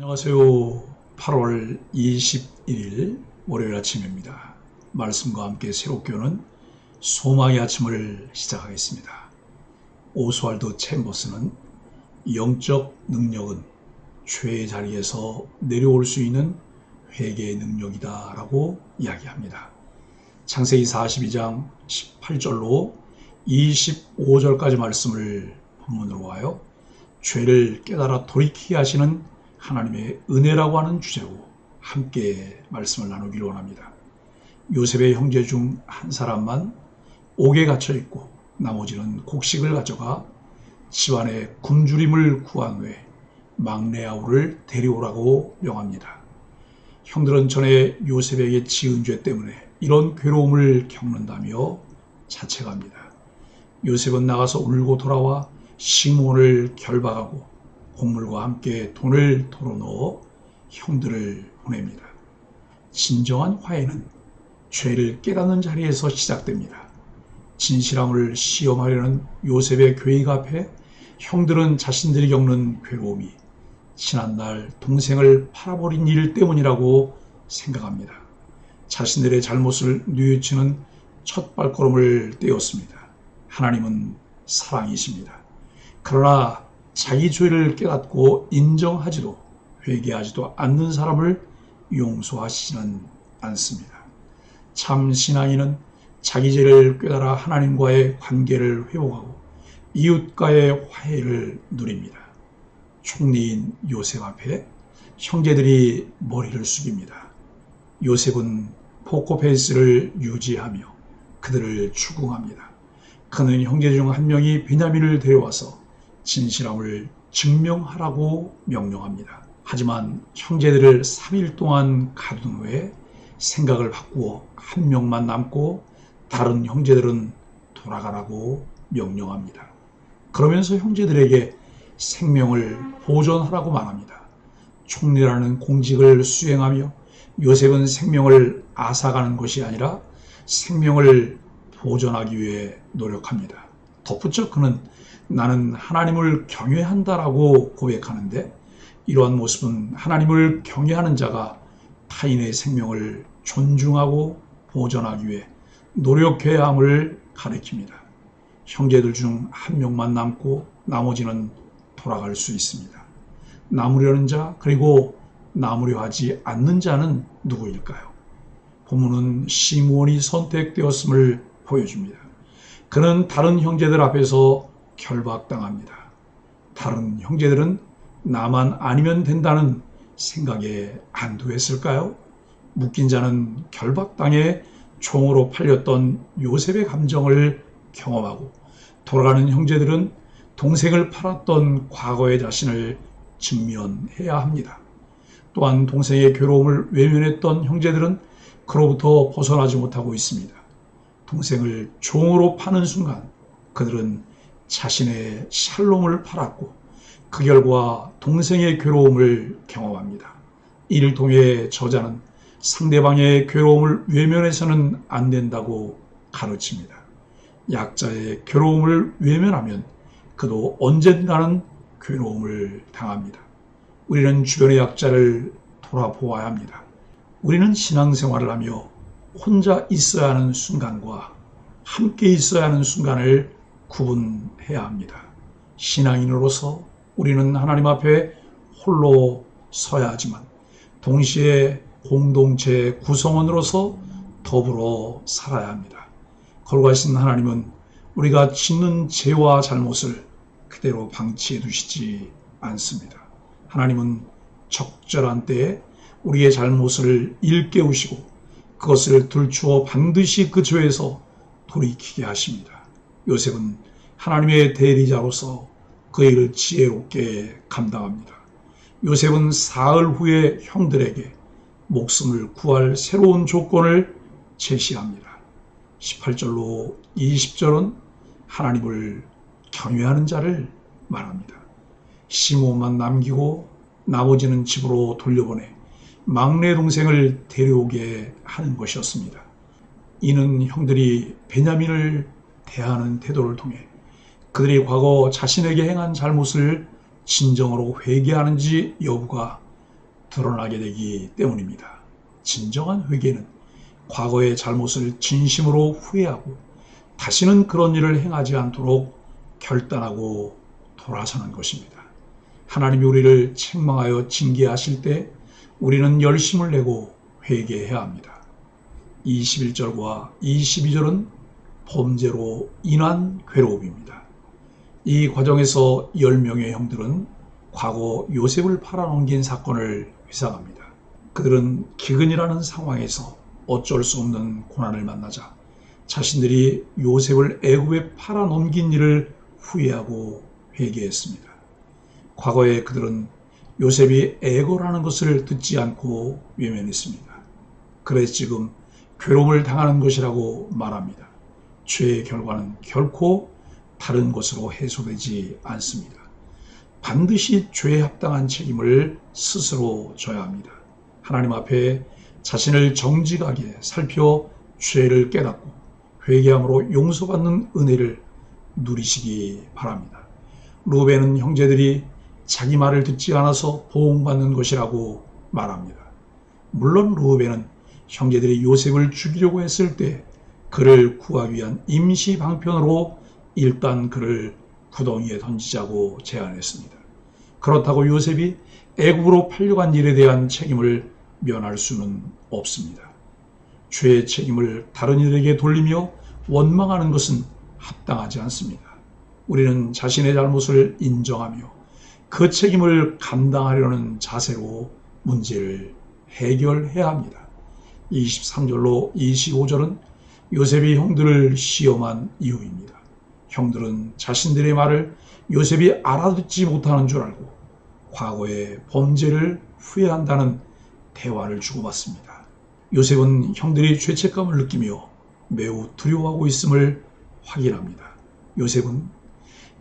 안녕하세요. 8월 21일 월요일 아침입니다. 말씀과 함께 새롭게 오는 소망의 아침을 시작하겠습니다. 오스왈드 챔버스는 영적 능력은 죄의 자리에서 내려올 수 있는 회개의 능력이다 라고 이야기합니다. 창세기 42장 18절로 25절까지 말씀을 본문으로 와요. 죄를 깨달아 돌이키게 하시는 하나님의 은혜라고 하는 주제로 함께 말씀을 나누기를 원합니다. 요셉의 형제 중 한 사람만 옥에 갇혀 있고 나머지는 곡식을 가져가 집안의 굶주림을 구한 후에 막내 아우를 데려오라고 명합니다. 형들은 전에 요셉에게 지은 죄 때문에 이런 괴로움을 겪는다며 자책합니다. 요셉은 나가서 울고 돌아와 시므온을 결박하고 곡물과 함께 돈을 털어넣어 형들을 보냅니다. 진정한 화해는 죄를 깨닫는 자리에서 시작됩니다. 진실함을 시험하려는 요셉의 교익 앞에 형들은 자신들이 겪는 괴로움이 지난날 동생을 팔아버린 일 때문이라고 생각합니다. 자신들의 잘못을 뉘우치는 첫 발걸음을 떼었습니다. 하나님은 사랑이십니다. 그러나 자기 죄를 깨닫고 인정하지도 회개하지도 않는 사람을 용서하시지는 않습니다. 참 신앙인은 자기 죄를 깨달아 하나님과의 관계를 회복하고 이웃과의 화해를 누립니다. 총리인 요셉 앞에 형제들이 머리를 숙입니다. 요셉은 포커페이스를 유지하며 그들을 추궁합니다. 그는 형제 중 한 명이 베냐민을 데려와서 진실함을 증명하라고 명령합니다. 하지만 형제들을 3일 동안 가둔 후에 생각을 바꾸어 한 명만 남고 다른 형제들은 돌아가라고 명령합니다. 그러면서 형제들에게 생명을 보존하라고 말합니다. 총리라는 공직을 수행하며 요셉은 생명을 앗아가는 것이 아니라 생명을 보존하기 위해 노력합니다. 덧붙여 그는 나는 하나님을 경외한다라고 고백하는데 이러한 모습은 하나님을 경외하는 자가 타인의 생명을 존중하고 보존하기 위해 노력해야 함을 가리킵니다. 형제들 중 한 명만 남고 나머지는 돌아갈 수 있습니다. 남으려는 자 그리고 남으려 하지 않는 자는 누구일까요? 본문은 시므온이 선택되었음을 보여줍니다. 그는 다른 형제들 앞에서 결박당합니다. 다른 형제들은 나만 아니면 된다는 생각에 안도했을까요? 묶인 자는 결박당해 종으로 팔렸던 요셉의 감정을 경험하고 돌아가는 형제들은 동생을 팔았던 과거의 자신을 직면해야 합니다. 또한 동생의 괴로움을 외면했던 형제들은 그로부터 벗어나지 못하고 있습니다. 동생을 종으로 파는 순간 그들은 자신의 샬롬을 팔았고 그 결과 동생의 괴로움을 경험합니다. 이를 통해 저자는 상대방의 괴로움을 외면해서는 안 된다고 가르칩니다. 약자의 괴로움을 외면하면 그도 언젠가는 괴로움을 당합니다. 우리는 주변의 약자를 돌아보아야 합니다. 우리는 신앙생활을 하며 혼자 있어야 하는 순간과 함께 있어야 하는 순간을 구분해야 합니다. 신앙인으로서 우리는 하나님 앞에 홀로 서야 하지만 동시에 공동체 구성원으로서 더불어 살아야 합니다. 거룩하신 하나님은 우리가 짓는 죄와 잘못을 그대로 방치해 두시지 않습니다. 하나님은 적절한 때에 우리의 잘못을 일깨우시고 그것을 들추어 반드시 그 죄에서 돌이키게 하십니다. 요셉은 하나님의 대리자로서 그 일을 지혜롭게 감당합니다. 요셉은 사흘 후에 형들에게 목숨을 구할 새로운 조건을 제시합니다. 18절로 20절은 하나님을 경외하는 자를 말합니다. 시므온만 남기고 나머지는 집으로 돌려보내 막내 동생을 데려오게 하는 것이었습니다. 이는 형들이 베냐민을 대하는 태도를 통해 그들이 과거 자신에게 행한 잘못을 진정으로 회개하는지 여부가 드러나게 되기 때문입니다. 진정한 회개는 과거의 잘못을 진심으로 후회하고 다시는 그런 일을 행하지 않도록 결단하고 돌아서는 것입니다. 하나님이 우리를 책망하여 징계하실 때 우리는 열심을 내고 회개해야 합니다. 21절과 22절은 범죄로 인한 괴로움입니다. 이 과정에서 10명의 형들은 과거 요셉을 팔아넘긴 사건을 회상합니다. 그들은 기근이라는 상황에서 어쩔 수 없는 고난을 만나자 자신들이 요셉을 애굽에 팔아넘긴 일을 후회하고 회개했습니다. 과거에 그들은 요셉이 애거라는 것을 듣지 않고 외면했습니다. 그래서 지금 괴로움을 당하는 것이라고 말합니다. 죄의 결과는 결코 다른 것으로 해소되지 않습니다. 반드시 죄에 합당한 책임을 스스로 져야 합니다. 하나님 앞에 자신을 정직하게 살펴 죄를 깨닫고 회개함으로 용서받는 은혜를 누리시기 바랍니다. 루벤은 형제들이 자기 말을 듣지 않아서 보응받는 것이라고 말합니다. 물론 루벤은 형제들이 요셉을 죽이려고 했을 때 그를 구하기 위한 임시 방편으로 일단 그를 구덩이에 던지자고 제안했습니다. 그렇다고 요셉이 애굽으로 팔려간 일에 대한 책임을 면할 수는 없습니다. 죄의 책임을 다른 이들에게 돌리며 원망하는 것은 합당하지 않습니다. 우리는 자신의 잘못을 인정하며 그 책임을 감당하려는 자세로 문제를 해결해야 합니다. 23절로 25절은 요셉이 형들을 시험한 이유입니다. 형들은 자신들의 말을 요셉이 알아듣지 못하는 줄 알고 과거의 범죄를 후회한다는 대화를 주고받습니다. 요셉은 형들이 죄책감을 느끼며 매우 두려워하고 있음을 확인합니다. 요셉은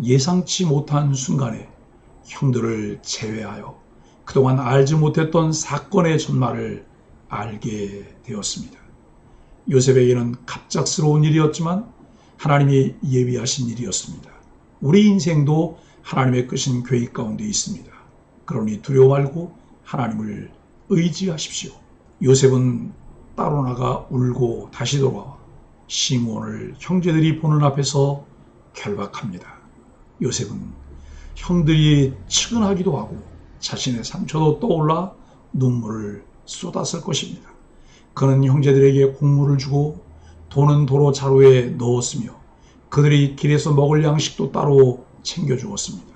예상치 못한 순간에 형들을 제외하여 그동안 알지 못했던 사건의 전말을 알게 되었습니다. 요셉에게는 갑작스러운 일이었지만 하나님이 예비하신 일이었습니다. 우리 인생도 하나님의 끄신 계획 가운데 있습니다. 그러니 두려워 말고 하나님을 의지하십시오. 요셉은 따로 나가 울고 다시 돌아와 시므온을 형제들이 보는 앞에서 결박합니다. 요셉은 형들이 측은하기도 하고 자신의 상처도 떠올라 눈물을 쏟았을 것입니다. 그는 형제들에게 곡물을 주고 돈은 도로 자루에 넣었으며 그들이 길에서 먹을 양식도 따로 챙겨주었습니다.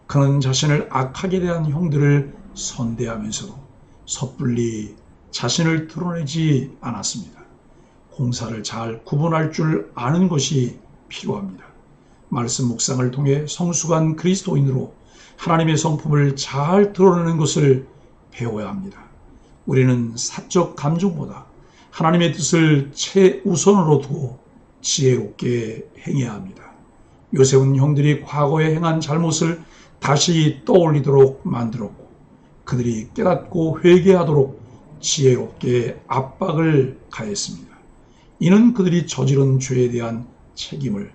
그는 자신을 악하게 대한 형들을 선대하면서도 섣불리 자신을 드러내지 않았습니다. 공사를 잘 구분할 줄 아는 것이 필요합니다. 말씀 묵상을 통해 성숙한 그리스도인으로 하나님의 성품을 잘 드러내는 것을 배워야 합니다. 우리는 사적 감정보다 하나님의 뜻을 최우선으로 두고 지혜롭게 행해야 합니다. 요셉은 형들이 과거에 행한 잘못을 다시 떠올리도록 만들었고 그들이 깨닫고 회개하도록 지혜롭게 압박을 가했습니다. 이는 그들이 저지른 죄에 대한 책임을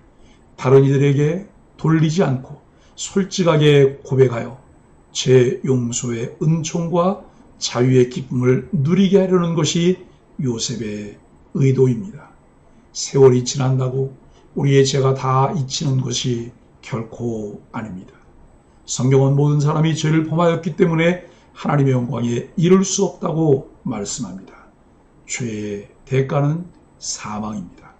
다른 이들에게 돌리지 않고 솔직하게 고백하여 죄 용서의 은총과 자유의 기쁨을 누리게 하려는 것이 요셉의 의도입니다. 세월이 지난다고 우리의 죄가 다 잊히는 것이 결코 아닙니다. 성경은 모든 사람이 죄를 범하였기 때문에 하나님의 영광에 이를 수 없다고 말씀합니다. 죄의 대가는 사망입니다.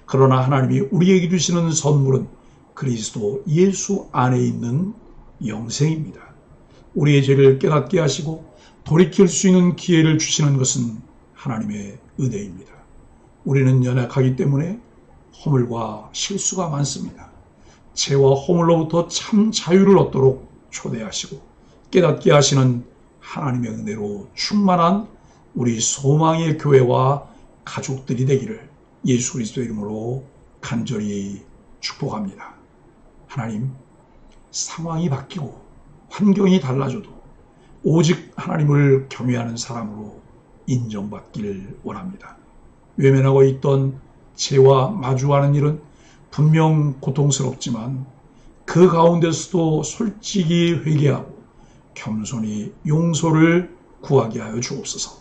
그러나 하나님이 우리에게 주시는 선물은 그리스도 예수 안에 있는 영생입니다. 우리의 죄를 깨닫게 하시고 돌이킬 수 있는 기회를 주시는 것은 하나님의 은혜입니다. 우리는 연약하기 때문에 허물과 실수가 많습니다. 죄와 허물로부터 참 자유를 얻도록 초대하시고 깨닫게 하시는 하나님의 은혜로 충만한 우리 소망의 교회와 가족들이 되기를 예수 그리스도의 이름으로 간절히 축복합니다. 하나님, 상황이 바뀌고 환경이 달라져도 오직 하나님을 경외하는 사람으로 인정받기를 원합니다. 외면하고 있던 죄와 마주하는 일은 분명 고통스럽지만 그 가운데서도 솔직히 회개하고 겸손히 용서를 구하게 하여 주옵소서.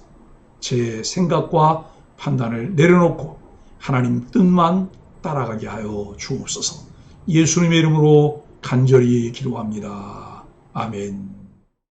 제 생각과 판단을 내려놓고 하나님 뜻만 따라가게 하여 주옵소서. 예수님의 이름으로 간절히 기도합니다. 아멘.